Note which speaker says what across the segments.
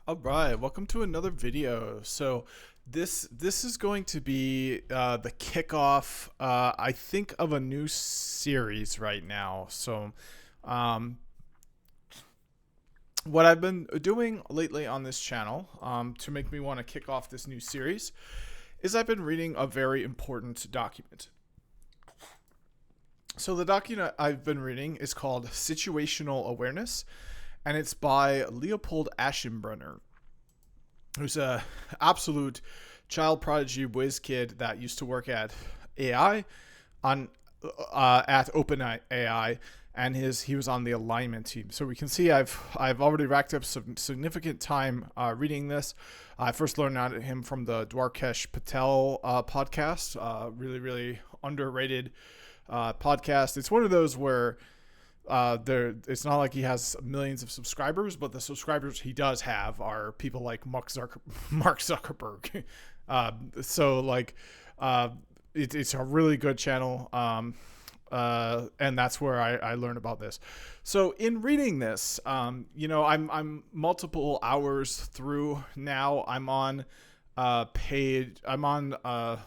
Speaker 1: All right, welcome to another video. So this is going to be the kickoff, I think, of a new series right now. So um, what I've been doing lately on this channel to make me want to kick off this new series is I've been reading a very important document. So the document I've been reading is called Situational Awareness, and it's by Leopold Aschenbrenner, who's a absolute child prodigy whiz kid that used to work at AI on at OpenAI, and he was on the alignment team. So we can see I've already racked up some significant time reading this. I first learned about him from the Dwarkesh Patel podcast, really underrated podcast. It's one of those where it's not like he has millions of subscribers, but the subscribers he does have are people like Mark Zuckerberg. It's a really good channel. And that's where I learned about this. So in reading this, I'm multiple hours through now. I'm on page. I'm about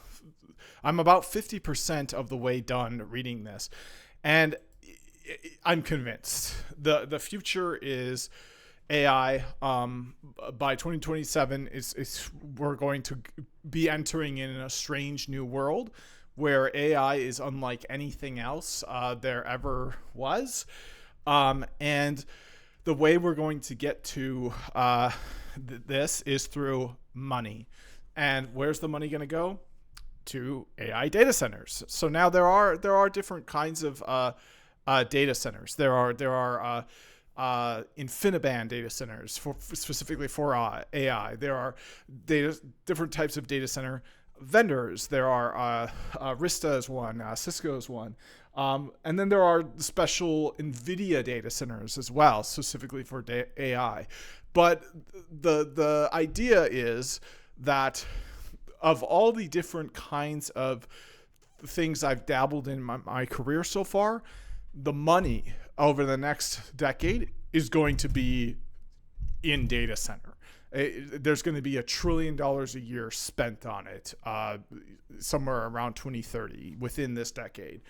Speaker 1: 50% of the way done reading this, and I'm convinced the future is AI. By 2027 we're going to be entering in a strange new world where AI is unlike anything else there ever was. And the way we're going to get to this is through money. And where's the money going to go? To AI data centers. So now there are different kinds of data centers. There are InfiniBand data centers specifically for AI. There are different types of data center vendors. There are Arista is one, Cisco is one, and then there are special NVIDIA data centers as well, specifically for AI. But the idea is that of all the different kinds of things I've dabbled in my career so far, the money over the next decade is going to be in data center. There's going to be $1 trillion a year spent on it somewhere around 2030 within this decade.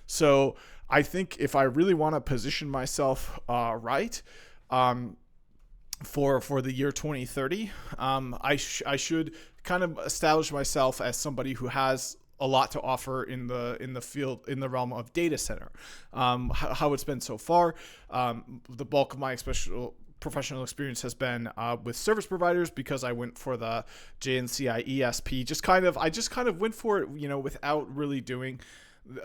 Speaker 1: So I think if I really want to position myself right for the year 2030, I should kind of establish myself as somebody who has a lot to offer in the field, in the realm of data center. How it's been so far, the bulk of my professional experience has been with service providers, because I went for the JNCI ESP. I just kind of went for it, without really doing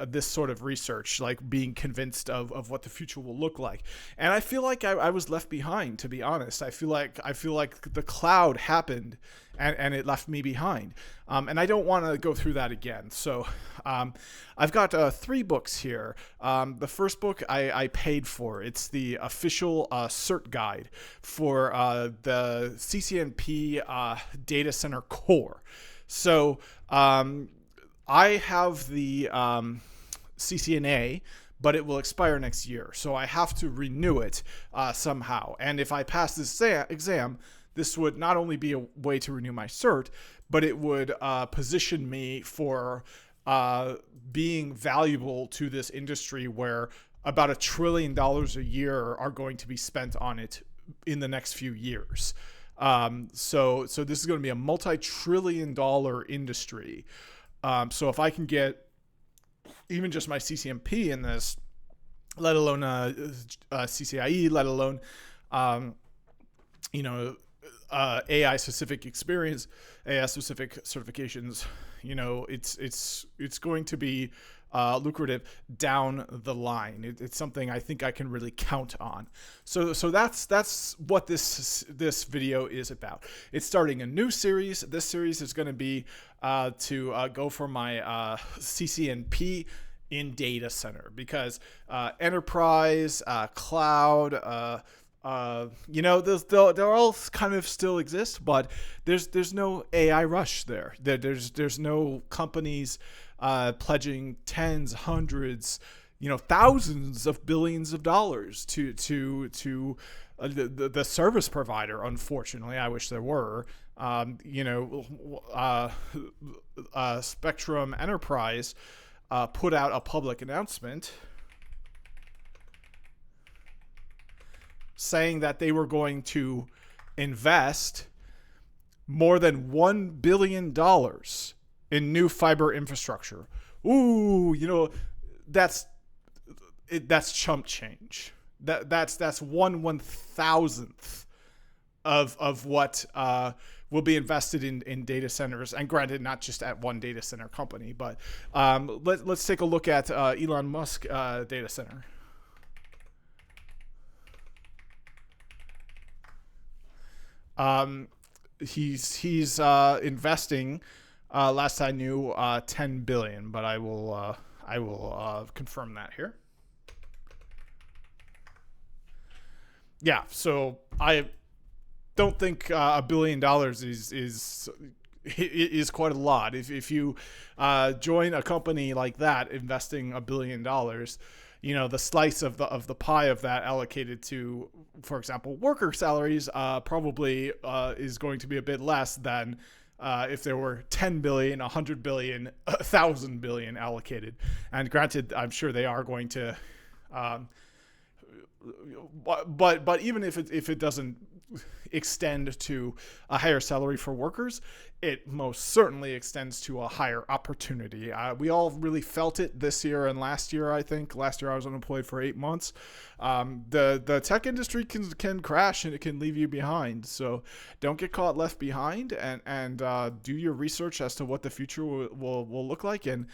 Speaker 1: this sort of research, like being convinced of what the future will look like. And I feel like I was left behind, to be honest. I feel like the cloud happened and it left me behind. And I don't want to go through that again. So I've got 3 books here. The first book I paid for. It's the official cert guide for the CCNP Data Center Core. So I have the CCNA, but it will expire next year. So I have to renew it somehow. And if I pass this exam, this would not only be a way to renew my cert, but it would position me for being valuable to this industry, where about $1 trillion a year are going to be spent on it in the next few years. So this is going to be a multi-trillion-dollar industry. So if I can get even just my CCNP in this, let alone CCIE, let alone AI specific experience, AI specific certifications, it's going to be lucrative down the line. It's something I think I can really count on. So that's what this video is about. It's starting a new series. This series is going to be to go for my CCNP in data center, because enterprise, cloud, they'll all kind of still exist, but there's no AI rush there. There's no companies pledging tens, hundreds, thousands of billions of dollars to the service provider. Unfortunately, I wish there were. Spectrum Enterprise put out a public announcement saying that they were going to invest more than $1 billion in new fiber infrastructure. Ooh, that's chump change. That's 1/1000th of what will be invested in data centers. And granted, not just at one data center company, but let's take a look at Elon Musk data center. He's investing. Last I knew, $10 billion, but I will confirm that here. Yeah, so I don't think $1 billion is quite a lot. If you join a company like that investing $1 billion, the slice of the pie of that allocated to, for example, worker salaries probably is going to be a bit less than if there were 10 billion, 100 billion, 1,000 billion allocated. And granted, I'm sure they are going to, but even if it doesn't extend to a higher salary for workers, it most certainly extends to a higher opportunity. We all really felt it this year and last year. I think last year I was unemployed for 8 months. The tech industry can crash and it can leave you behind. So don't get caught left behind, and do your research as to what the future will look like, and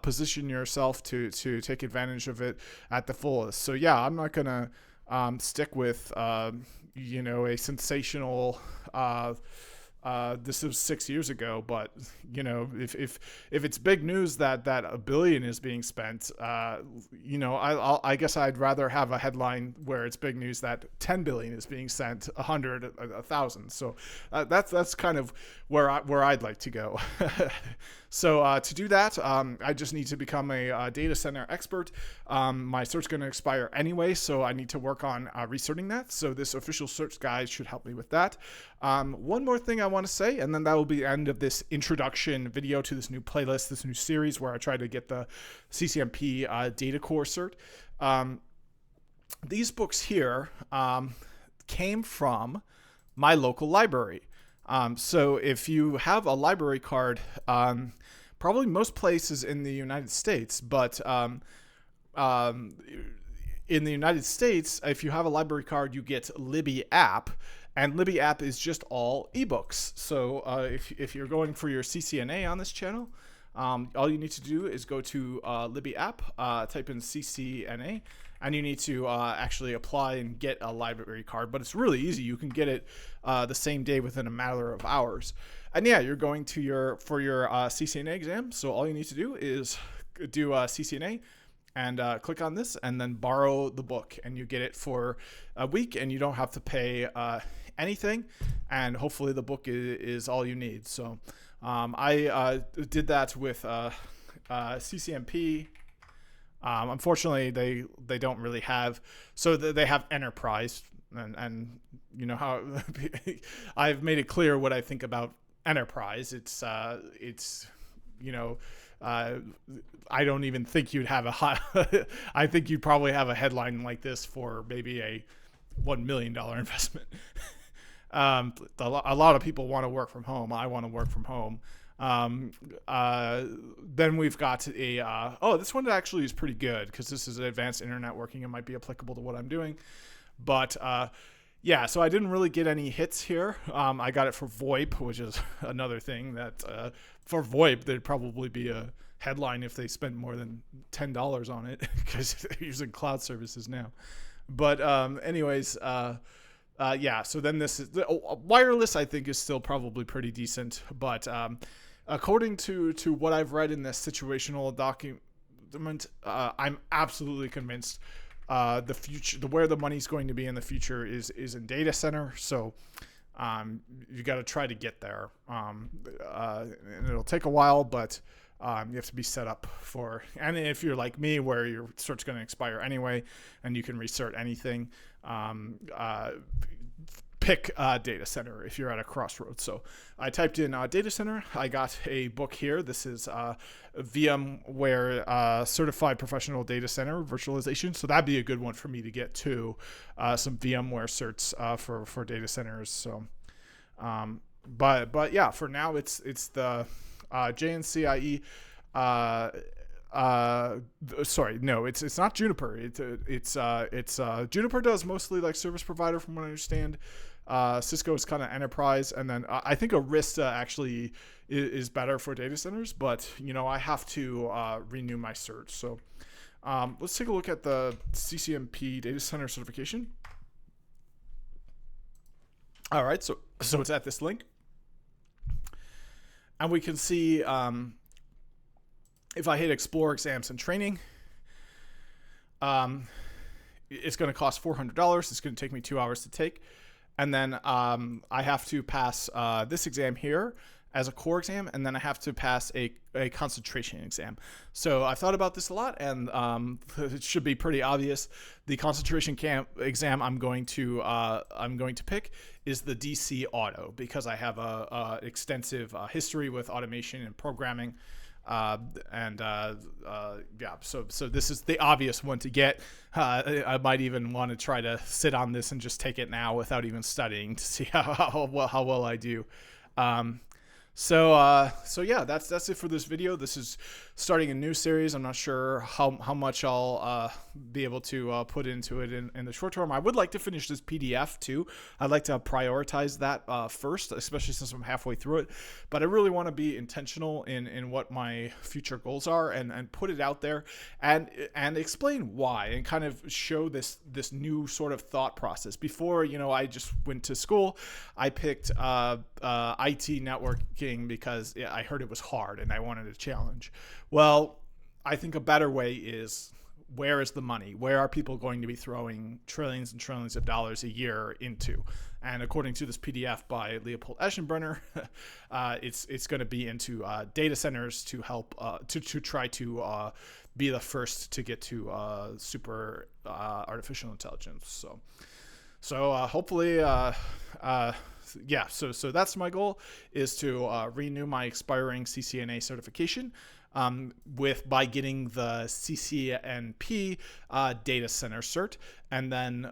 Speaker 1: position yourself to take advantage of it at the fullest. So yeah, I'm not gonna stick with a sensational. This was 6 years ago, but if it's big news that $1 billion is being spent, I guess I'd rather have a headline where it's big news that 10 billion is being sent, 100, 1,000. So that's kind of where I'd like to go. So to do that, I just need to become a data center expert. My cert's going to expire anyway, so I need to work on recerting that. So this official cert guide should help me with that. One more thing I want to say, and then that will be the end of this introduction video to this new playlist, this new series where I try to get the CCNP Data Core cert. These books here came from my local library. So if you have a library card, probably most places in the United States, but in the United States, if you have a library card, you get Libby app, and Libby app is just all ebooks. So if you're going for your CCNA on this channel, all you need to do is go to Libby app, type in CCNA, and you need to actually apply and get a library card. But it's really easy. You can get it the same day within a matter of hours. And yeah, you're going to for your CCNA exam. So all you need to do is do CCNA and click on this and then borrow the book, and you get it for a week, and you don't have to pay anything. And hopefully the book is all you need. So I did that with CCNP. Unfortunately, they don't really have, so they have Enterprise, and you know how I've made it clear what I think about Enterprise. It's I don't even think you'd have I think you'd probably have a headline like this for maybe a $1 million investment. A lot of people want to work from home. I want to work from home. Then we've got this one actually is pretty good because this is advanced internet working. It might be applicable to what I'm doing, but yeah, so I didn't really get any hits here. I got it for VoIP, which is another thing that for VoIP there'd probably be a headline if they spent more than $10 on it because they're using cloud services now. But anyways, yeah, so then this is wireless. I think is still probably pretty decent, but according to what I've read in this situational document, I'm absolutely convinced the future, where the money's going to be in the future is in data center. So you got to try to get there, and it'll take a while, but you have to be set up for. And if you're like me, where your cert's going to expire anyway, and you can recert anything, pick data center if you're at a crossroads. So I typed in data center. I got a book here. This is VMware Certified Professional Data Center Virtualization. So that'd be a good one for me to get to, some VMware certs for data centers. So, but yeah, for now it's the JNCIE. Sorry, no, it's not Juniper. It's Juniper does mostly like service provider from what I understand. Cisco is kind of enterprise, and then I think Arista actually is better for data centers, but I have to renew my cert. So let's take a look at the CCNP Data Center certification. All right, so it's at this link, and we can see if I hit Explore Exams and Training, it's going to cost $400. It's going to take me 2 hours to take. And then I have to pass this exam here as a core exam, and then I have to pass a concentration exam. So I've thought about this a lot, and it should be pretty obvious. The concentration exam I'm going to pick is the DC Auto, because I have a extensive history with automation and programming. Yeah, so this is the obvious one to get. I might even want to try to sit on this and just take it now without even studying to see how well I do. So yeah, that's it for this video. This is starting a new series. I'm not sure how much I'll be able to put into it in the short term. I would like to finish this PDF too. I'd like to prioritize that first, especially since I'm halfway through it. But I really want to be intentional in what my future goals are, and put it out there and explain why, and kind of show this new sort of thought process. Before, I just went to school. I picked IT networking because I heard it was hard and I wanted a challenge. Well, I think a better way is, where is the money? Where are people going to be throwing trillions and trillions of dollars a year into? And according to this PDF by Leopold Eschenbrenner, it's going to be into data centers to help to try to be the first to get to super artificial intelligence. So hopefully, yeah. So that's my goal, is to renew my expiring CCNA certification. By getting the CCNP Data Center cert, and then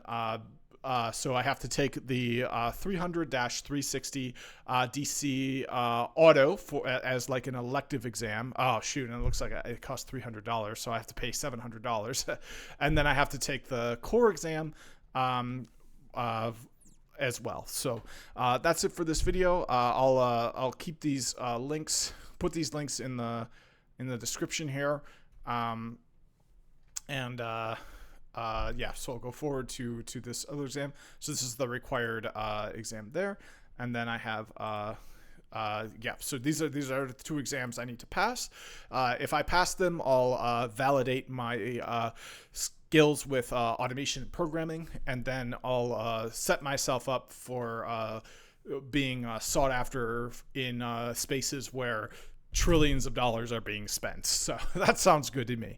Speaker 1: so I have to take the 300-360 DC Auto as like an elective exam. Oh shoot! And it looks like it costs $300, so I have to pay $700, and then I have to take the core exam as well. So that's it for this video. I'll keep these links, put these links in the description here, yeah, so I'll go forward to this other exam. So this is the required exam there, and then I have yeah, so these are the two exams I need to pass. If I pass them, I'll validate my skills with automation and programming, and then I'll set myself up for being sought after in spaces where trillions of dollars are being spent. So that sounds good to me.